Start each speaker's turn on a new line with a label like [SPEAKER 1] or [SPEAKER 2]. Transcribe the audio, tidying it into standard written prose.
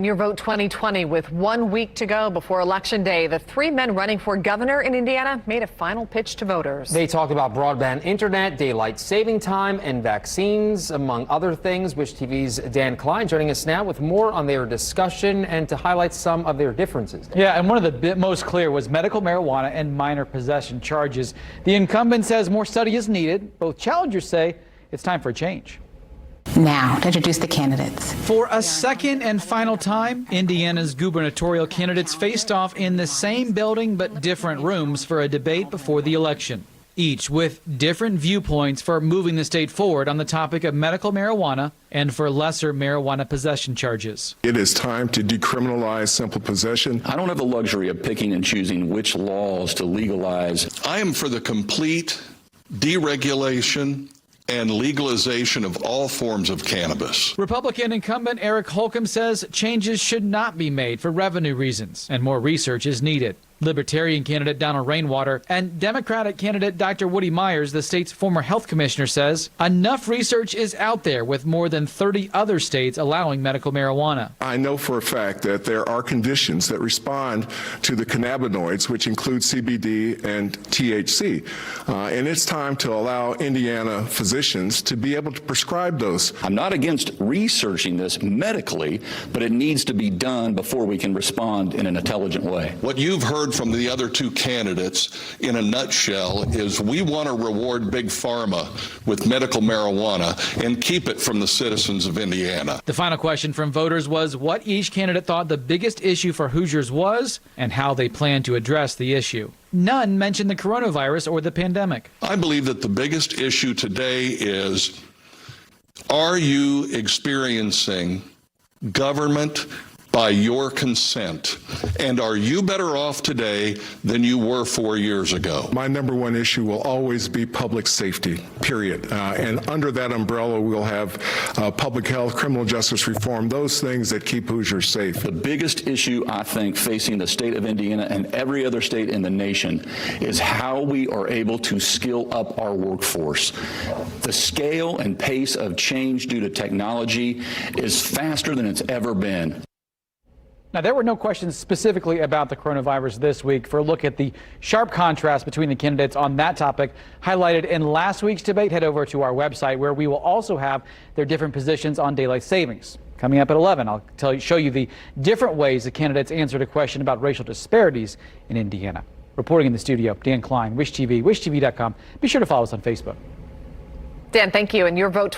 [SPEAKER 1] Your vote 2020 with 1 week to go before Election Day. The three men running for governor in Indiana made a final pitch to voters.
[SPEAKER 2] They talked about broadband internet, daylight saving time, and vaccines, among other things. Wish TV's Dan Klein joining us now with more on their discussion and to highlight some of their differences.
[SPEAKER 3] Yeah, and one of the most clear was medical marijuana and minor possession charges. The incumbent says more study is needed. Both challengers say it's time for a change.
[SPEAKER 4] Now, to introduce the candidates.
[SPEAKER 3] For a second and final time, Indiana's gubernatorial candidates faced off in the same building but different rooms for a debate before the election, each with different viewpoints for moving the state forward on the topic of medical marijuana and for lesser marijuana possession charges.
[SPEAKER 5] It is time to decriminalize simple possession.
[SPEAKER 6] I don't have the luxury of picking and choosing which laws to legalize.
[SPEAKER 7] I am for the complete deregulation and legalization of all forms of cannabis.
[SPEAKER 3] Republican incumbent Eric Holcomb says changes should not be made for revenue reasons and more research is needed. Libertarian candidate Donald Rainwater and Democratic candidate Dr. Woody Myers, the state's former health commissioner, says enough research is out there with more than 30 other states allowing medical marijuana.
[SPEAKER 5] I know for a fact that there are conditions that respond to the cannabinoids, which include CBD and THC. And it's time to allow Indiana physicians to be able to prescribe those.
[SPEAKER 6] I'm not against researching this medically, but it needs to be done before we can respond in an intelligent way.
[SPEAKER 7] What you've heard from the other two candidates in a nutshell is we want to reward big pharma with medical marijuana and keep it from the citizens of Indiana.
[SPEAKER 3] The final question from voters was what each candidate thought the biggest issue for Hoosiers was and how they plan to address the issue. None mentioned the coronavirus or the pandemic.
[SPEAKER 7] I believe that the biggest issue today is, are you experiencing government by your consent? And are you better off today than you were 4 years ago?
[SPEAKER 5] My number one issue will always be public safety, period. And under that umbrella, we'll have public health, criminal justice reform, those things that keep Hoosiers safe.
[SPEAKER 6] The biggest issue, I think, facing the state of Indiana and every other state in the nation is how we are able to skill up our workforce. The scale and pace of change due to technology is faster than it's ever been.
[SPEAKER 3] Now, there were no questions specifically about the coronavirus this week. For a look at the sharp contrast between the candidates on that topic highlighted in last week's debate, head over to our website where we will also have their different positions on daylight savings. Coming up at 11, I'll show you the different ways the candidates answered a question about racial disparities in Indiana. Reporting in the studio, Dan Klein, Wish TV, wishtv.com. Be sure to follow us on Facebook.
[SPEAKER 1] Dan, thank you. And your vote